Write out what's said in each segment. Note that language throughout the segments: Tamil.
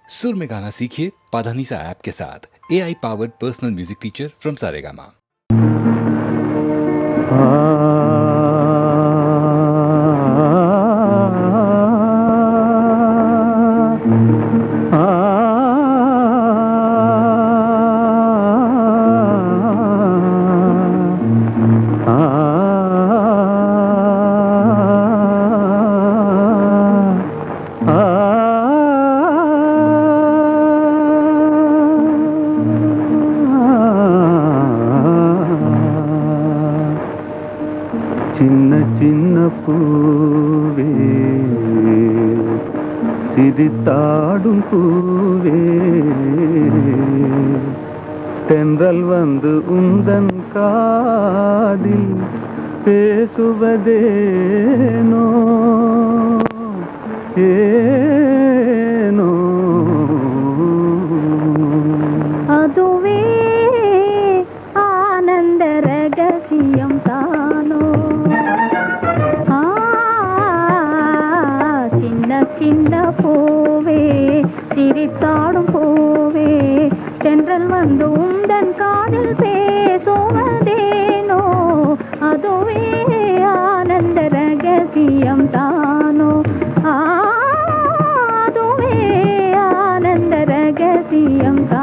सुर में गाना सीखिए पाधानीसा ऐप के साथ। AI powered personal music teacher from Saregama. சின்ன சின்ன பூவே சிரித்தாடும் பூவே தென்றல் வந்து உந்தன் காதில் பேசுவதேனோ ஏனோ அதுவே ஆனந்த ரகசியம் தானோ சின்ன சின்ன பூவே சிரித்தாடும் பூவே தென்றல் வந்து உந்தன் காதில் பேசுவதேனோ அதுவே ஆனந்த ரகசியம் தானோ அதுவே ஆனந்த ரகசியம் தானோ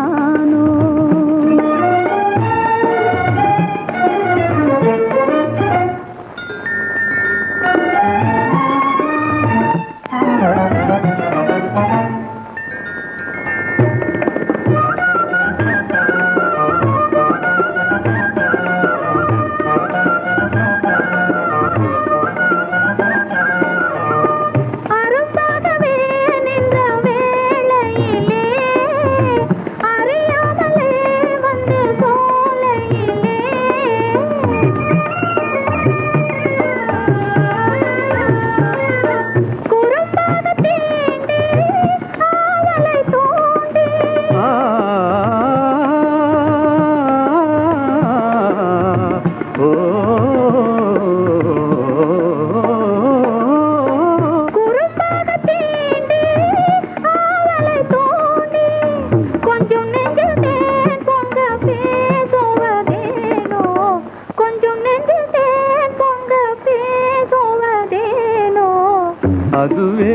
அதுவே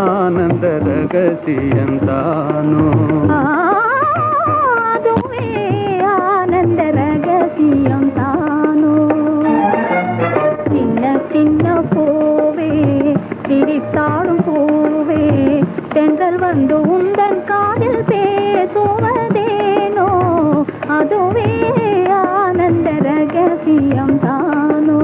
ஆனந்த ரகசியம் தானோ அதுவே ஆனந்த ரகசியம் தானோ சின்ன சின்ன பூவே சிரித்தாடும் பூவே தென்றல் வந்து உந்தன் காதில் பேசுவதேனோ அதுவே ஆனந்த ரகசியம் தானோ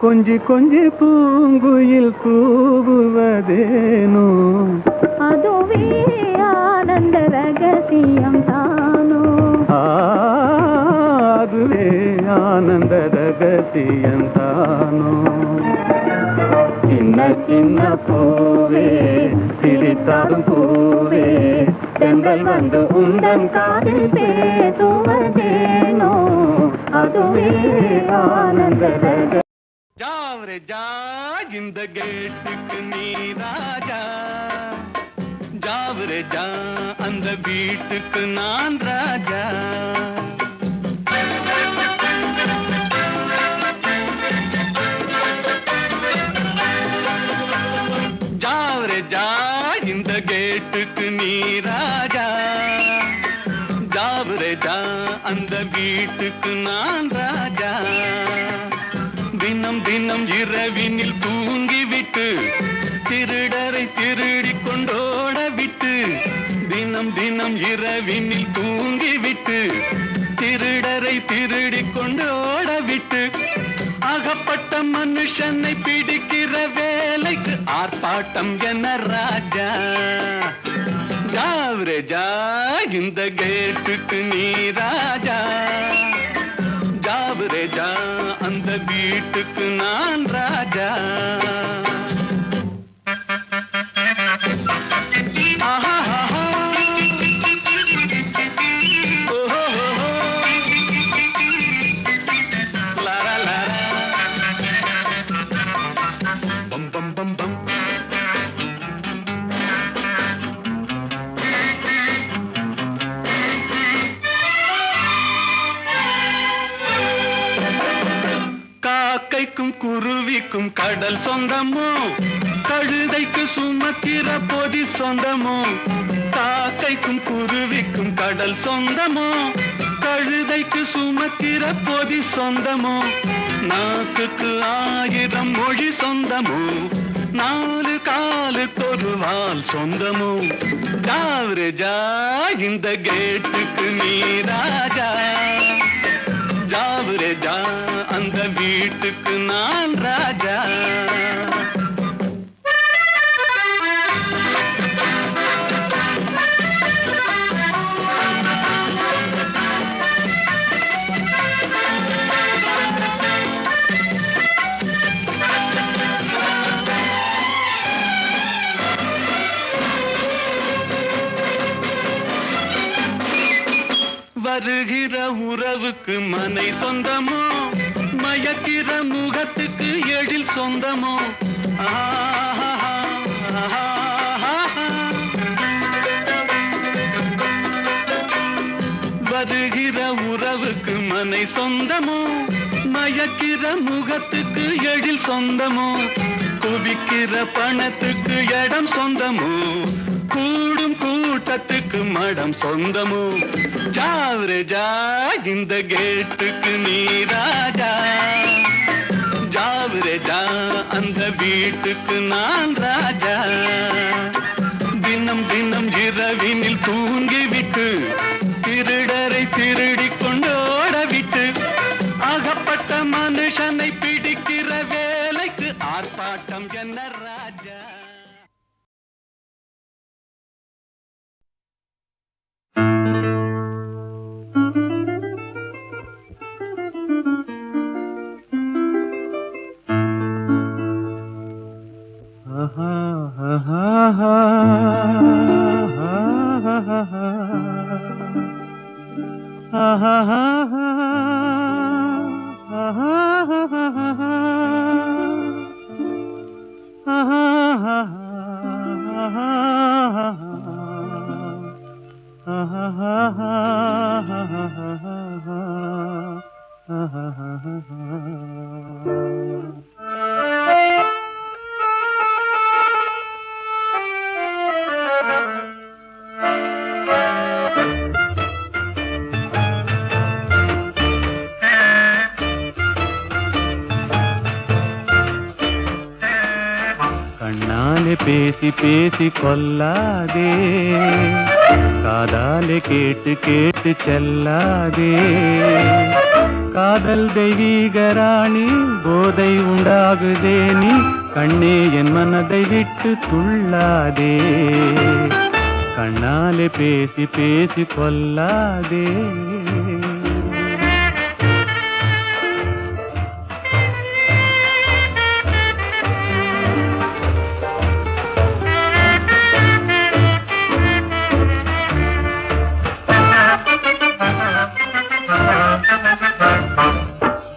கொஞ்சி கொஞ்சி பூங்குயில் கூவுவதேனோ அதுவே ஆனந்த ரகசியம் தானோ அதுவே ஆனந்த ரகசியம் தானோ சின்ன சின்ன பூவே சிரித்தாடும் பூவே தென்றல் வந்து உந்தன் காதில் பேசுவதேனோ அதுவே ஆனந்த ரகசியம் जावरे जा जिंद गेटुक्कु नी राजा जावरे जा अंद वीट्टुक्कु नान राजा जावरे जा ஜா இந்த கேட்டுக்கு நீ ராஜா, ஜாவரே ஜா அந்த வீட்டுக்கு நான் ராஜா. தினம் தினம் இரவினில் தூங்கிவிட்டு திருடரை திருடி கொண்டோட விட்டு, தினம் தினம் இரவினில் தூங்கிவிட்டு திருடரை திருடி கொண்டோட விட்டு, அகப்பட்ட மனுஷனை பிடிக்கிற வேலைக்கு ஆர்ப்பாட்டம் என்ன ராஜா. ஜாவரே ஜா இந்த கேட்டுக்கு நீ ராஜா, ஜாவரே ஜா அந்த வீட்டுக்கு நான் ராஜா. காக்கைக்கும் குருவிக்கும் கடல் சொந்தமோ, கழுதைக்கு சுமக்கிற பொதி சொந்தமோ. காக்கைக்கும் குருவிக்கும் கடல் சொந்தமோ, கழுதைக்கு சுமக்கிற பொதி சொந்தமோ. நாக்குக்கு 1000 மொழி சொந்தமோ, 4 காலுக்கு ஒரு வால் சொந்தமோ. ஜாவரே ஜா இந்த கேட்டுக்கு நீ ராஜா, ஜாவரே ஜா அந்த வீட்டுக்கு நான் ராஜா. வருகிற உறவுக்கு மனை சொந்தமோ, மயக்கிற முகத்துக்கு எழில் சொந்தமோ. வருகிற உறவுக்கு மனை சொந்தமோ, மயக்கிற முகத்துக்கு எழில் சொந்தமோ. குவிக்கிற பணத்துக்கு இடம் சொந்தமோ, கூடும் கூட்டத்துக்கு மடம் சொந்தமோ. ஜாவரே ஜா இந்த கேட்டுக்கு நீ ராஜா, ஜாவரே ஜா அந்த வீட்டுக்கு நான் ராஜா. தினம் தினம் இரவினில் தூங்கிவிட்டு திருடரை திருடி கொண்டோட விட்டு, அகப்பட்ட மனுஷனை பிடிக்கிற வேலைக்கு ஆர்ப்பாட்டம் என்ன ராஜா. பேசி பேசி கொல்லாதே, காதாலே கேட்டு கேட்டு செல்லாதே. காதல் தெய்வீக ராணி, போதை உண்டாகுதே நீ, கண்ணே என் மனதை விட்டு துள்ளாதே. கண்ணாலே பேசி பேசி கொல்லாதே.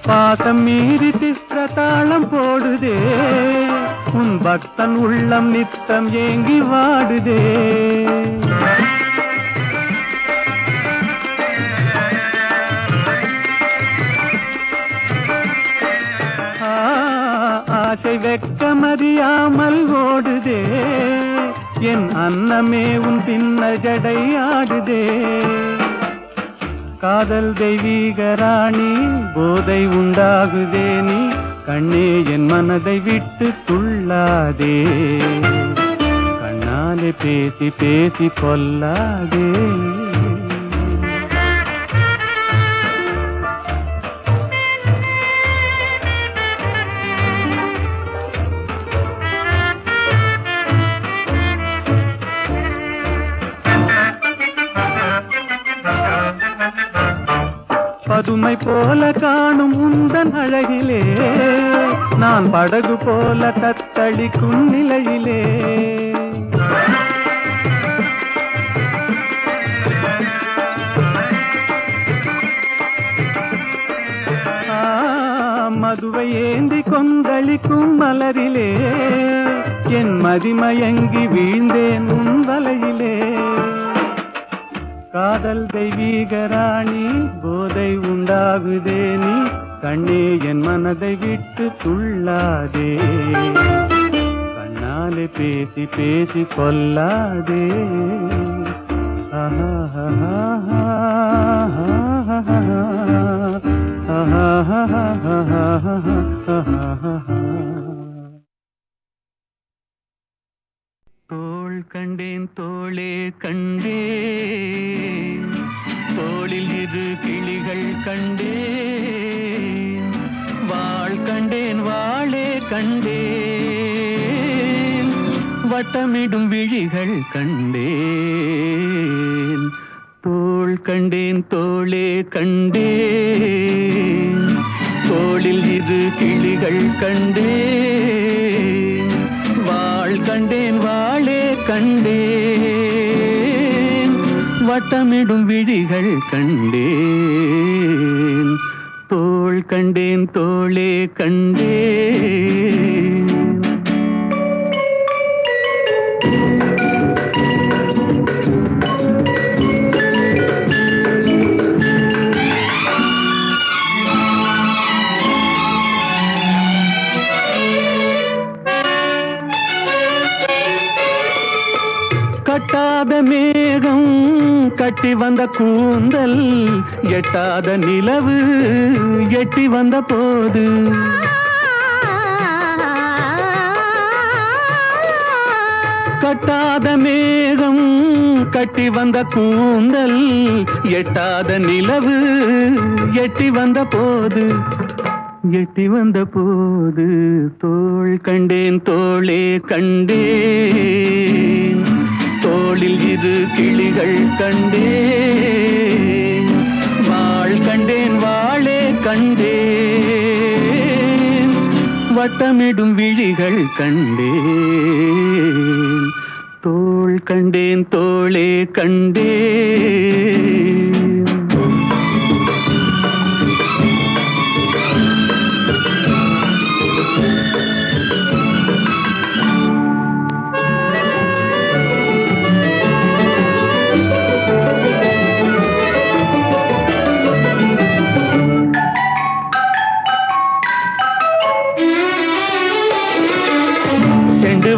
பாசம் மீறி திஸ்ர தாளம் போடுதே, உன் பக்தன் உள்ளம் நித்தம் ஏங்கி வாடுதே. ஆசை வெக்கமறியாமல் ஓடுதே, என் அன்னமே உன் பின்ன ஜடை ஆடுதே. காதல் தெய்வீக ராணி போதை உண்டாகுதே நீ கண்ணே என் மனதை விட்டு துள்ளாதே. கண்ணாலே பேசி பேசி கொல்லாதே. பதுமை போல காணும் உந்தன் அழகிலே நான் படகு போல தத்தளிக்கும் நிலையிலே. மதுவை ஏந்தி கொந்தளிக்கும் மலரிலே என் மதிமயங்கி வீழ்ந்தேன் உன் வலையிலே. காதல் தெய்வீக ராணி போதை உண்டாகுதே நீ கண்ணே என் மனதை விட்டு துள்ளாதே. கண்ணாலே பேசி பேசி கொல்லாதே. தோள் கண்டேன் தோளே கண்டேன் தோளில் இரு கிளிகள் கண்டேன். வாள் கண்டேன் வாளே கண்டேன் வட்டமிடும் விழிகள் கண்டேன். தோள் கண்டேன் தோளே கண்டேன் தோளில் இரு கிளிகள் கண்டேன். வாள் கண்டேன் வாளே கண்டேன் வட்டமிடும் விழிகள் கண்டேன். தோள் கண்டேன் தோளே கண்டேன். கட்டாத மேகம் கட்டி வந்த கூந்தல் எட்டாத நிலவு எட்டி வந்த போது. கட்டாத மேகம் கட்டி வந்த கூந்தல் எட்டாத நிலவு எட்டி வந்த போது. எட்டி வந்த போது தோள் கண்டேன் தோளே கண்டேன் தோளில் இரு கிளிகள் கண்டேன். வாள் கண்டேன் வாளே கண்டேன் வட்டமிடும் விழிகள் கண்டேன். தோள் கண்டேன் தோளே கண்டேன்.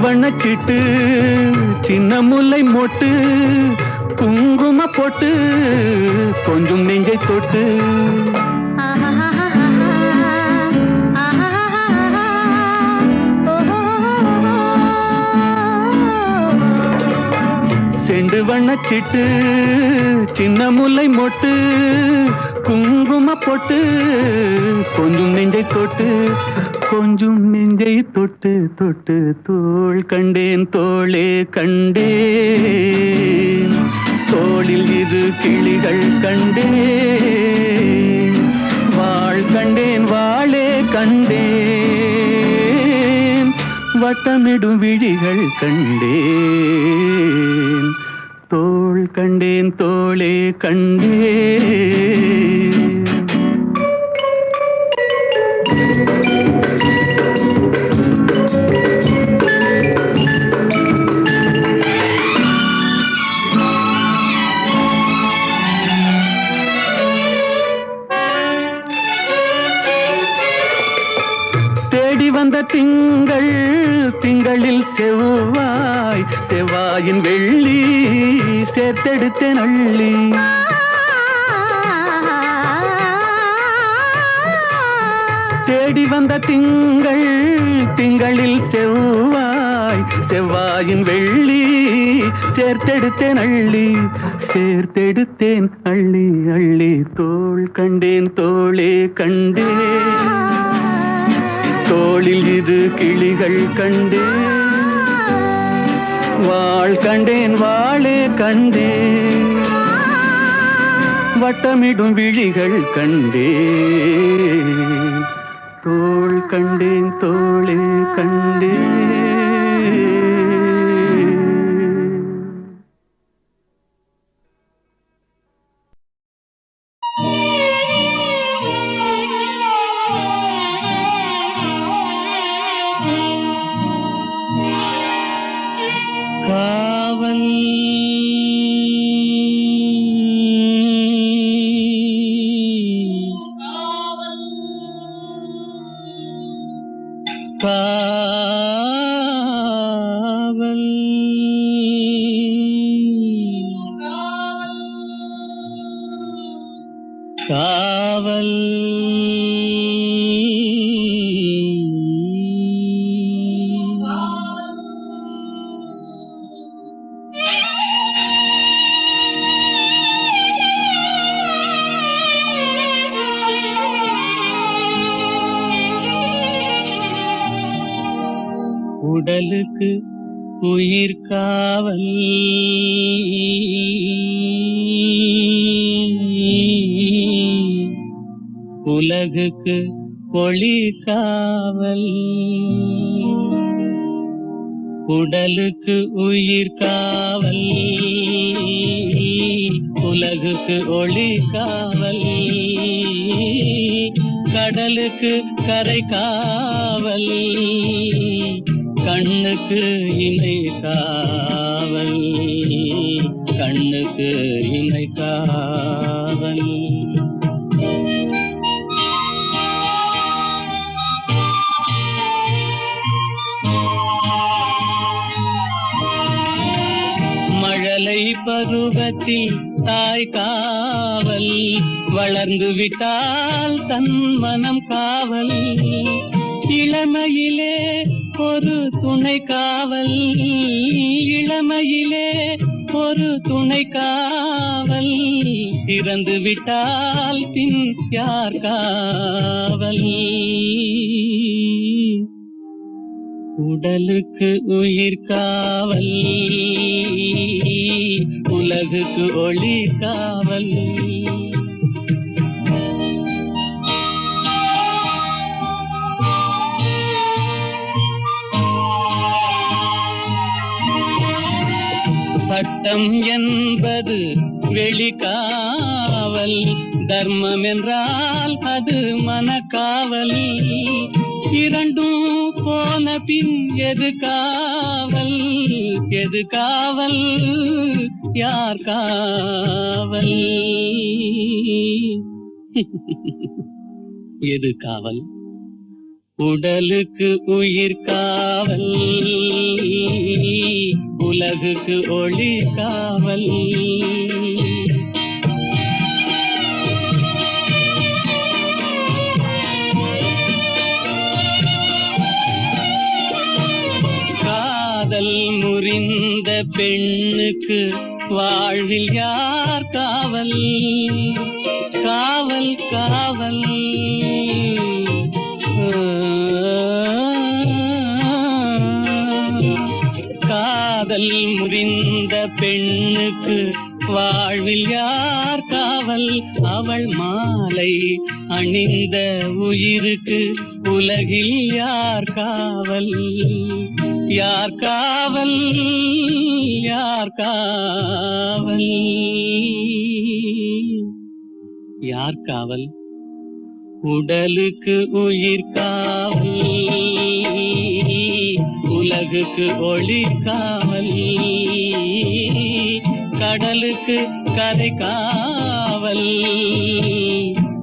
வண்ணச்சிட்டு சின்ன முல்லை மொட்டு குங்கும போட்டு கொஞ்சம் நெஞ்சை தொட்டு. செண்டு வண்ணச்சிட்டு சின்ன முல்லை மொட்டு குங்கும போட்டு கொஞ்சம் நெஞ்சை தொட்டு கொஞ்சம் நெஞ்சை தொட்டு தொட்டு. தோள் கண்டேன் தோளே கண்டேன் தோளில் இரு கிளிகள் கண்டேன். வாள் கண்டேன் வாளே கண்டேன் வட்டமிடும் விழிகள் கண்டேன். தோள் கண்டேன் தோளே கண்டேன். திங்கள் திங்களில் செவ்வாய் செவ்வாய் செவ்வாயின் வெள்ளி சேர்த்தெடுத்தேன் அள்ளி. தேடி வந்த திங்கள் திங்களில் செவ்வாய் செவ்வாயின் வெள்ளி சேர்த்தெடுத்தேன் அள்ளி. சேர்த்தெடுத்தேன் அள்ளி அள்ளி. தோள் கண்டேன் தோளே கண்டேன் தோளில் இரு கிளிகள் கண்டேன். வாள் கண்டேன் வாளே கண்டேன் வட்டமிடும் விழிகள் கண்டேன். தோள் கண்டேன் தோளே கண்டேன். காவல் காவல் காவல் உடலுக்கு உயிர் காவல் உலகுக்கு ஒளி காவல். உடலுக்கு உயிர் காவல் உலகுக்கு ஒளி காவல். கடலுக்கு கரை காவல் கண்ணுக்கு இணை காவல். கண்ணுக்கு இணை காவல். மழலை பருவத்தில் தாய் காவல் வளர்ந்து விட்டால் தன் மனம் காவல். இளமையிலே ஒரு துணை காவல் இளமையிலே ஒரு துணை காவல். இறந்து விட்டால் பின் யார் காவல். உடலுக்கு உயிர் காவல் உலகுக்கு ஒளி காவல். சட்டம் என்பது வெளிக்காவல். தர்மம் என்றால் அது மனக்காவல். இரண்டும் போன பின் எது காவல். எது காவல் யார் காவல். எது காவல். உடலுக்கு உயிர் காவல் உலகுக்கு ஒளி காவல். காதல் முறிந்த பெண்ணுக்கு வாழ்வில் யார் காவல். காவல் காவல். காதல் முறிந்த பெண்ணுக்கு வாழ்வில் யார் காவல். அவள் மாலை அணிந்த உயிருக்கு உலகில் யார் காவல். யார் காவல் யார் காவல். யார் காவல். உடலுக்கு உயிர் காவல் உலகுக்கு ஒளி காவல். கடலுக்கு கரை காவல்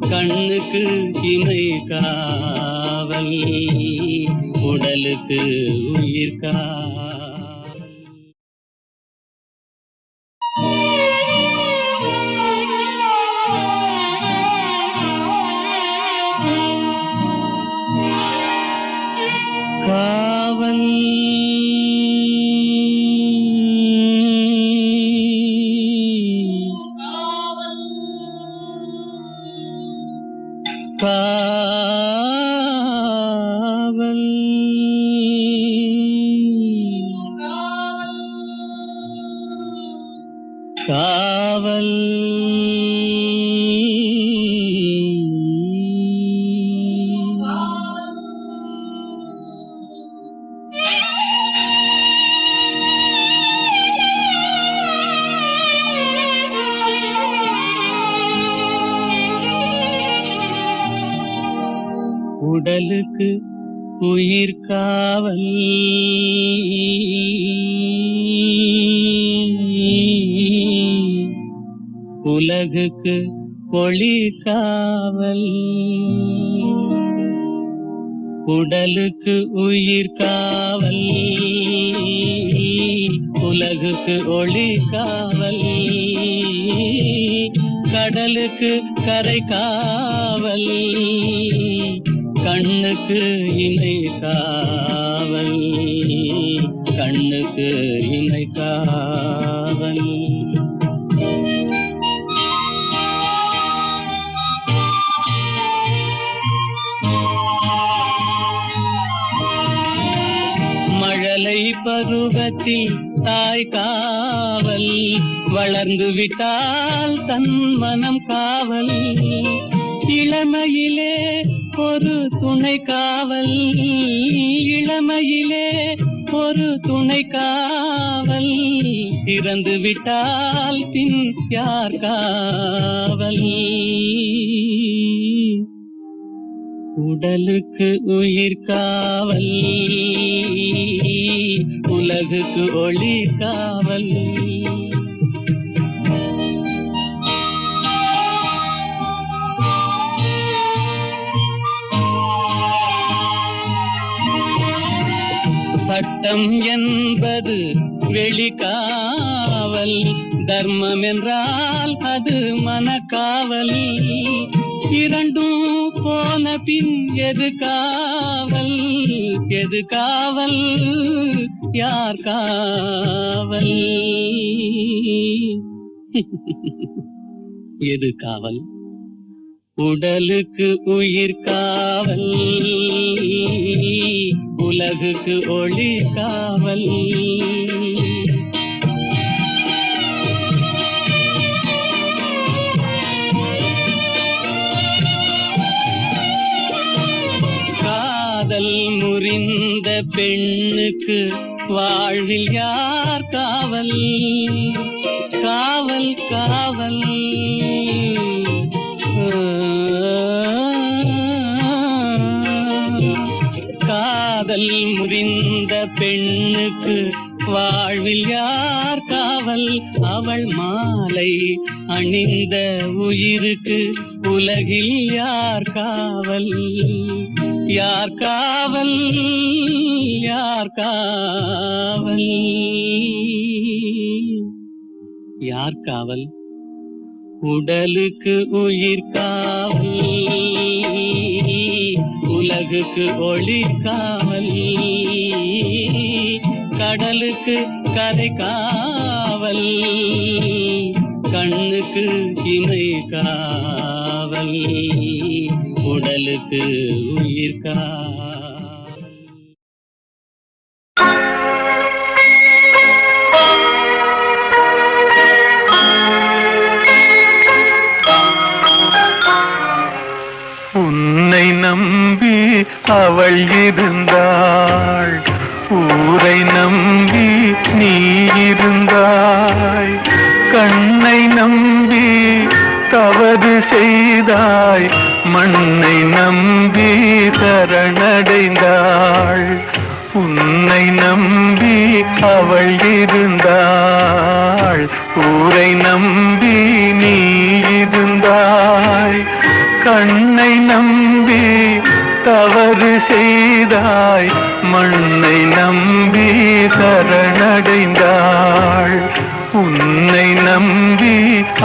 கண்ணுக்கு இணை காவல். உடலுக்கு உயிர் காவல். காவல் உடலுக்கு உயிர் காவல் உலகுக்கு ஒளி காவல் உடலுக்கு உயிர் காவல் உலகுக்கு ஒளி காவல் கடலுக்கு கரை காவல் கண்ணுக்கு இணை காவல் கண்ணுக்கு இணை காவல் மழலை பருவத்தில் தாய் காவல் வளர்ந்து விட்டால் தன் மனம் காவல் இளமையிலே ஒரு துணை காவல் இளமையிலே ஒரு துணை காவல் இறந்து விட்டால் பின் யார் காவல் உடலுக்கு உயிர் காவல் உலகுக்கு ஒளி காவல் சட்டம் என்பது வெளிக்காவல் தர்மம் என்றால் அது மனக்காவல் இரண்டும் போன பின் எது காவல் எது காவல் யார் காவல் எது காவல் உடலுக்கு உயிர் காவல் உலகுக்கு ஒளி காவல் காதல் முறிந்த பெண்ணுக்கு வாழ்வில் யார் காவல் காவல் காவல் காதல் முறிந்த பெண்ணுக்கு வாழ்வில் யார் காவல் அவள் மாலை அணிந்த உயிருக்கு உலகில் யார் காவல் யார் காவல் யார் காவல் யார் காவல் உடலுக்கு உயிர் காவல் உலகுக்கு ஒளி காவல் கடலுக்கு கரை காவல் கண்ணுக்கு இணை காவல் உடலுக்கு உயிர் காவல் உன்னை நம்பி அவள் இருந்தாள் ஊரை நம்பி நீ இருந்தாய் கண்ணை நம்பி தவறு செய்தாய் மண்ணை நம்பி சரணடைந்தாள் உன்னை நம்பி அவள் இருந்தாள் ஊரை நம்பி நீ இருந்தாய் கண்ணை நம்பி தவறு செய்தாய் மண்ணை நம்பி சரணடைந்தாள் உன்னை நம்பி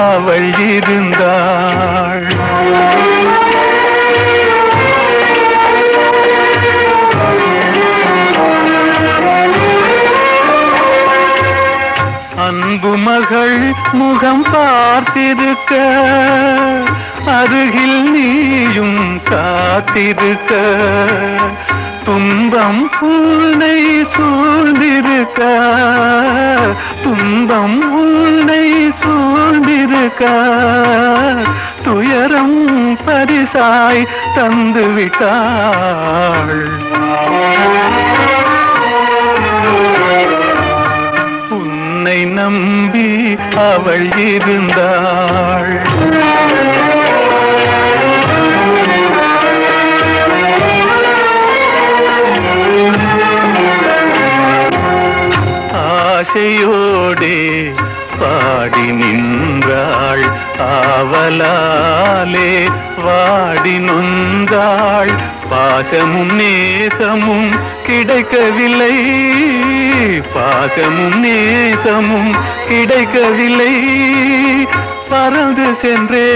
அவள் இருந்தாள் அன்பு மகள் முகம் பார்த்திருக்க அருகில் நீயும் காத்திருக்க துன்பம் உன்னை சூழ்ந்திருக்க துன்பம் உன்னை தந்து விட்டாள். உன்னை நம்பி அவள் இருந்தாள். ஆசையோடே பாடி நின்றாள், ஆவலாலே வாடி நொந்தாள். பாசமும் நேசமும் கிடைக்கவில்லை, பாசமும் நேசமும் கிடைக்கவில்லை. பறந்து சென்றே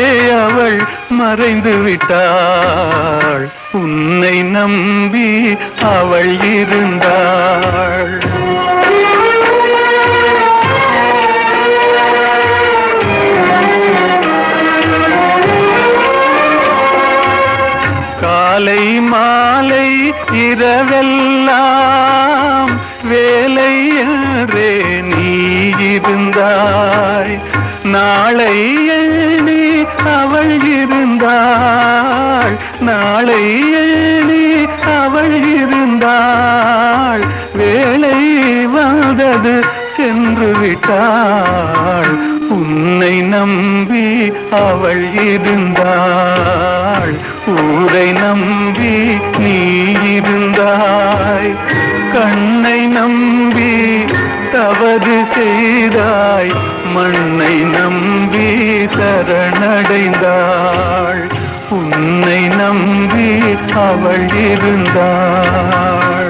அவள் மறைந்து விட்டாள். உன்னை நம்பி அவள் இருந்தாள். காலை மாலை இரவெல்லாம் வேலை என்றே நீ இருந்தாய். நாளை எண்ணி அவள் இருந்தாள், நாளை எண்ணி அவள் இருந்தாள். வேலை வந்தது சென்று விட்டாள். உன்னை நம்பி அவள் இருந்தாள். ஊரை நம்பி நீ இருந்தாய். கண்ணை நம்பி தவறு செய்தாய், மண்ணை நம்பி சரணடைந்தாள். உன்னை நம்பி அவள் இருந்தாள்.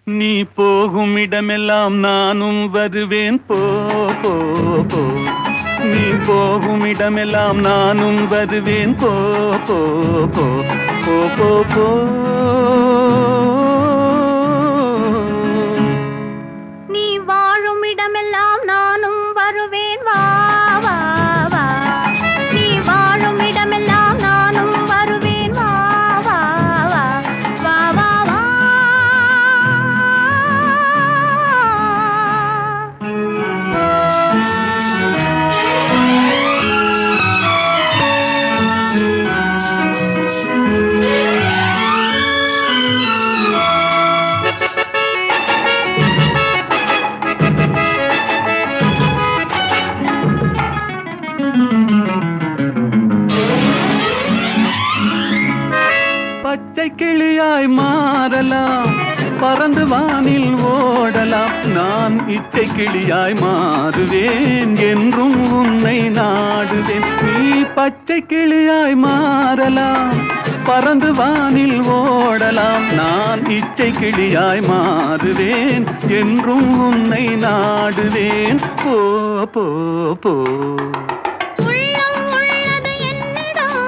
நீ போகும் இடமெல்லாம் நானும் வருவேன். போ போ போ. நீ போகும் இடமெல்லாம் நானும் வருவேன். போ போ போ போ போ போ. நீ வாழும் இடமெல்லாம் நானும் வருவேன். வா வா வா. நீ வாழும் இடமெல்லாம் நானும் வருவேன். வா வா வா வா வா வா. பச்சை கிளியாய் மாறலாம், பறந்து வானில் ஓடலாம். நான் இச்சை கிளியாய் மாறுவேன், என்றும் உன்னை நாடுவேன். நீ பச்சை கிளியாய் மாறலாம், பறந்து வானில் ஓடலாம். நான் இச்சை கிளியாய் மாறுவேன், என்றும் உன்னை நாடுவேன். போ போ போ. உள்ளம் உள்ளது என்னிடம்,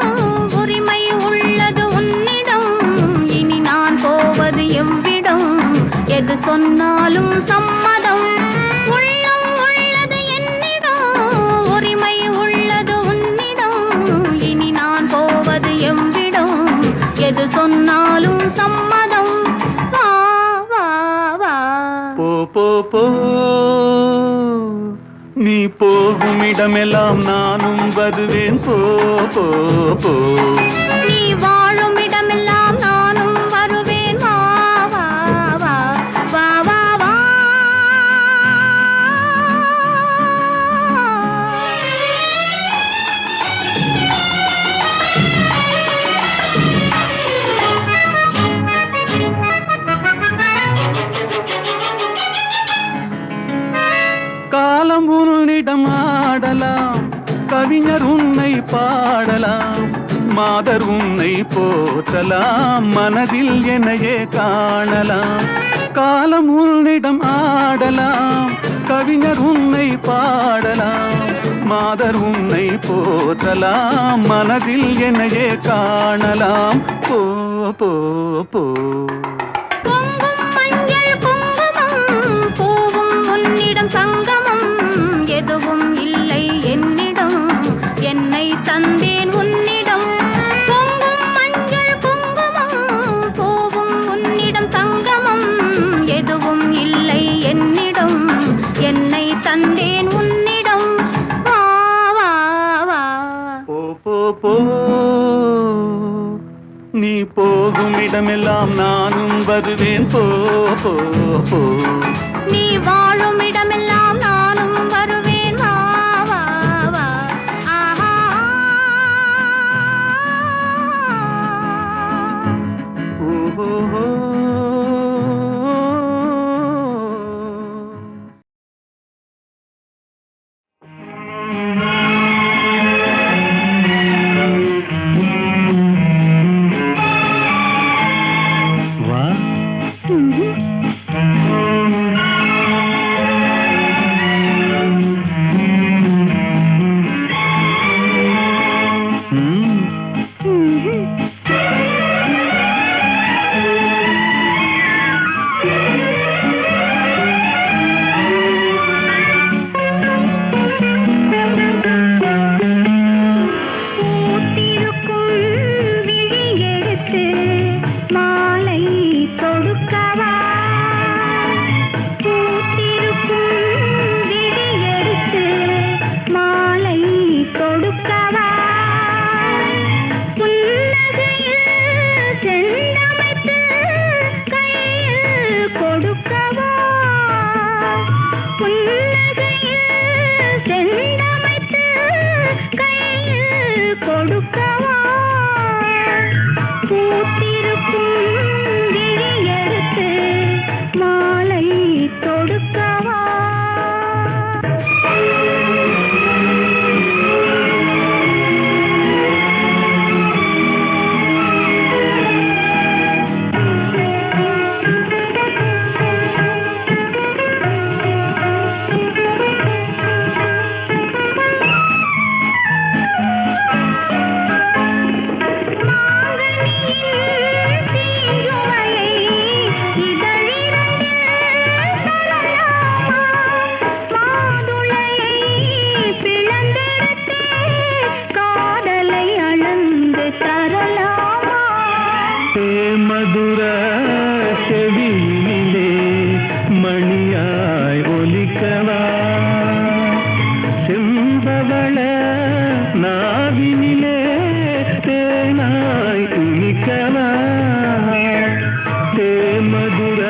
உரிமை உள்ளது உன்னிடம். இனி நான் போவது எவ்விடம், எது சொன்னாலும் சம்மதம். உள்ளம் உள்ளது என்னிடம், உரிமை உள்ளது உன்னிடம். இனி நான் போவது எவ்விடம், எது சொன்னாலும் சம்மதம். வா வா வா. போ போ போ. நீ போகும் இடமெல்லாம் நானும் வருவேன். போ போ போ. நீ வாழும் இடமெல்லாம் நானும் வருவேன். வா வா வா வா வா வா. காலம் உன்னிடம் ஆடலாம், கவிஞர் உன்னை பாடலாம், மாதர் உன்னை போற்றலாம், மனதில் என்னையே காணலாம். காலம் உன்னிடம் ஆடலாம், கவிஞர் உன்னை பாடலாம், மாதர் உன்னை போற்றலாம், மனதில் என்னையே காணலாம். போ போ போ பொங்கும் மஞ்சள் குங்குமம் பூவும் உன்னிடம் சங்கமம், எதுவும் இல்லை என்னிடம், என்னை தந்தேன் உன்னிடம். பொங்கும் மஞ்சள் குங்குமம் பூவும் உன்னிடம் சங்கமம், எதுவும் இல்லை என்னிடம், என்னை தந்தேன் உன்னிடம். வா வா வா போ போ போ நீ போகும் இடமெல்லாம் நானும் வருவேன். போ போ போ நீ வாழும் இடமெல்லாம் நானும் வருவேன். வா வா வா ஆஹா ஓஹோ. வா பூத்திருக்கும் விழி எடுத்து மாலை தொடுக்கவா, பூத்திருக்கும் விழி எடுத்து மாலை தொடுக்கவா, புன்னகையில் செந்தமைத்து கையில் கொடுக்கவா, புன்னகையில் செந்தமைத்து கையில் கொடுக்கவா, பூத்திருக்கும் விழி எடுத்து மாலை தொடுக்கவா. மதுர செவியிலே மணியாய் ஒலிக்கவா, செம்பவள நாவினிலே தேனாய் இனிக்கவா, தேமதுர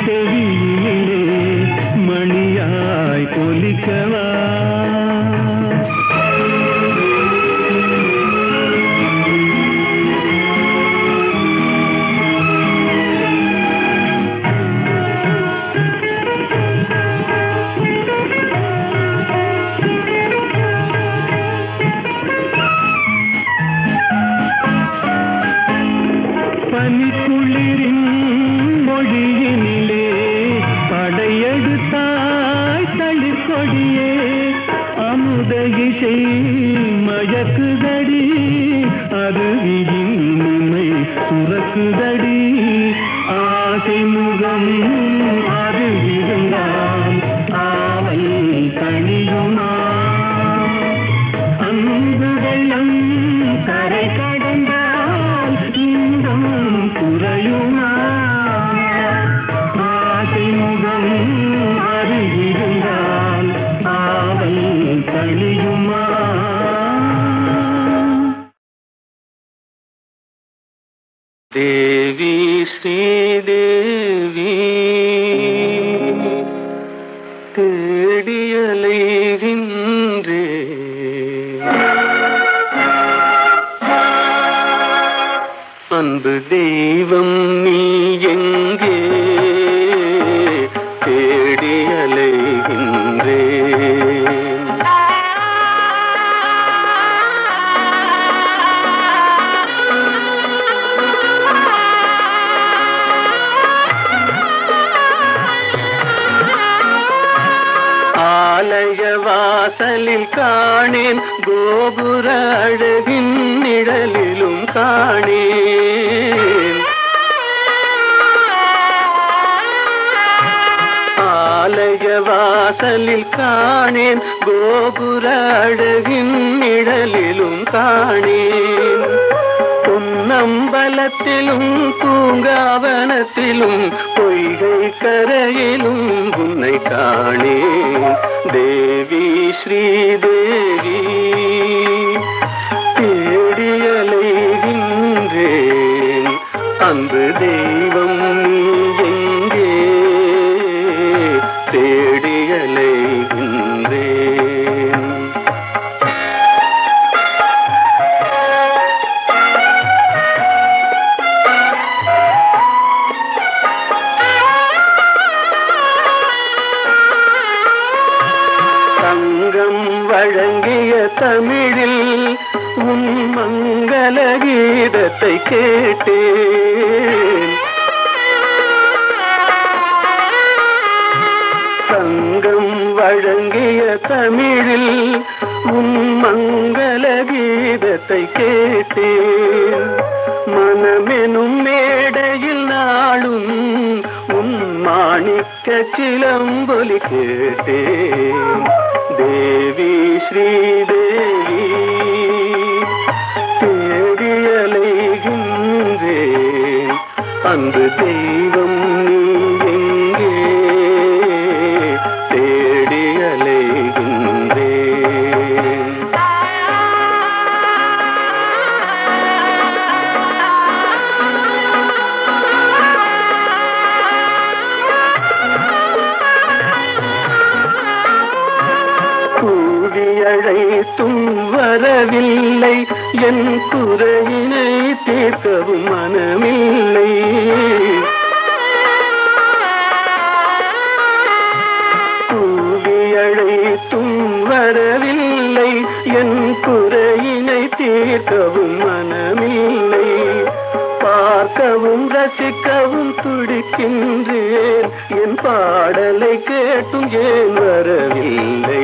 செவியிலே மணியாய் ஒலிக்கவா. பனிக்குளிரின் மொழியினிலே படையெடுத்தாய் தளிர்கொடியே, அமுத இசை மயக்குதடி, அது இனிமை சுரக்குதடி, ஆசை முகம் அது இருந்தால் ஆவல் தனியுமா, அன்பு வெள்ளம் கரை கடந்தால் இன்பம் குறையுமா, ஆசை முகம் அது இருந்தால் ஆவல் தனியுமா. தேவி ஸ்ரீதேவி வாசலில் காணேன் கோபுர அழகின் நிழலிலும் காணேன் ஆலய வாசலில் காணேன் கோபுர அழகின் நிழலிலும் காணேன் பொன்னம்பலத்திலும் பூங்காவனத்திலும் பொய்கை கரையிலும் உன்னை காணேன் தேவி ஸ்ரீதேவி தேடியலைகின்றேன் அன்பு தெய்வம் நீ எங்கே தேடியலைகின்றேன் தங்கம் வழங்கிய தமிழில் உன் மங்கள கீதத்தை கேட்டேன் தங்கம் வழங்கிய தமிழில் உன் மங்கள கீதத்தை கேட்டேன் மனமெனும் மேடையில் நாளும் உன் மாணிக்க சிலம்பொலி கேட்டேன் தேவி ஸ்ரீதேவி தேடியலைகின்றேன் அன்பு தெய்வம் நீ எங்கே தேடியலைகின்றேன் அழைத்தும் வரவில்லை என் குறையினை தீர்க்கவும் மனமில்லை கூவி அழைத்தும் வரவில்லை என் குறையினை தீர்க்கவும் மனமில்லை பார்க்கவும் ரசிக்கவும் துடிக்கின்றேன் என் பாடலை கேட்டும் ஏன் வரவில்லை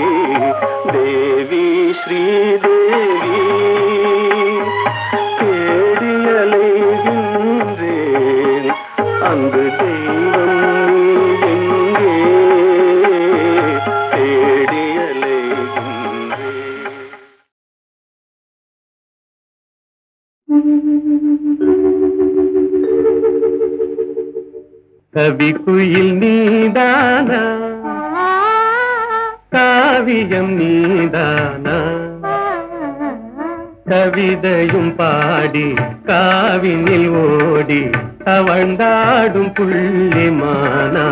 தேவி ஸ்ரீதேவி தேடியலைகின்றேன் அன்பு தெய்வம் நீ எங்கே தேடியலைகின்றேன் கவிக்குயில் நீதானா காவியம் நீதானா கவிதையும் பாடி காவினில் ஓடி தவழ்ந்தாடும் புள்ளிமானா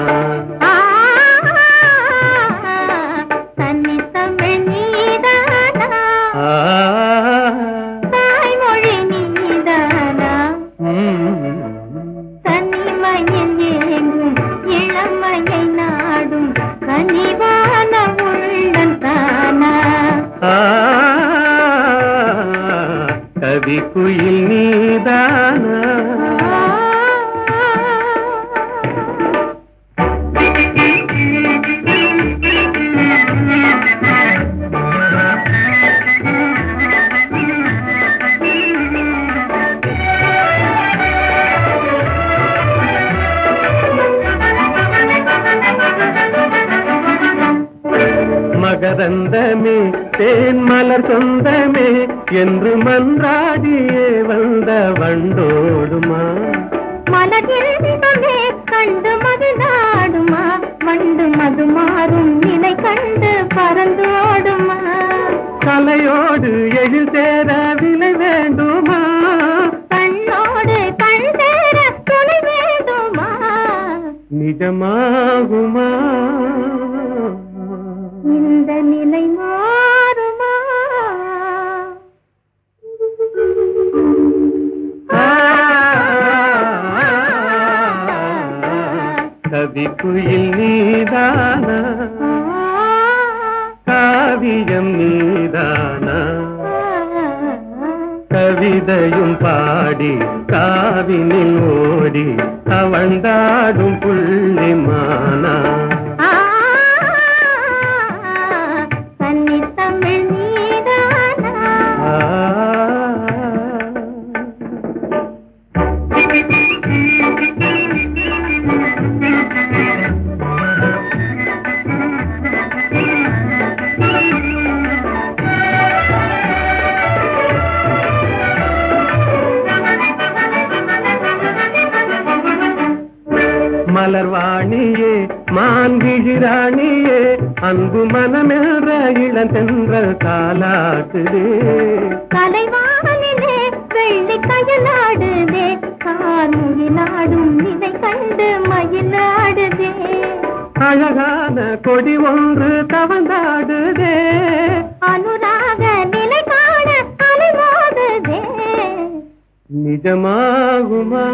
கவிக்குயில் நீதானா மகரந்தமே தேன் மலர் சொந்தமே என்று மன்றாடியே வந்த வண்டோடுமா மலர்ந்தமே கண்டு மது நாடுமா வண்டு மது மாறும் நிலை கண்டு பறந்தோடுமா கலையோடு எழில் சேர விலை வேண்டுமா கண்ணோடு கண் சேர துணை வேண்டுமா நிஜமாகுமா இந்த நிலை மாறுமா கவிக்குயில் நீதானா காவியம் நீதானா கவிதையும் பாடி காவினில் ஓடி தவழ்ந்தாடும் புள்ளிமானா கன்னி ராணியே அன்பு மனமென்ற இளந்தென்றல் காலாட்டுதே கலைவானிலே வெள்ளி கயலாடுதே கார்முகிலாடும் இதை கண்டு மயிலாடுதே அழகான கொடி ஒன்று தவந்தாடுதே அனுராக நிலை காண அலைமோதுதே நிஜமாகுமா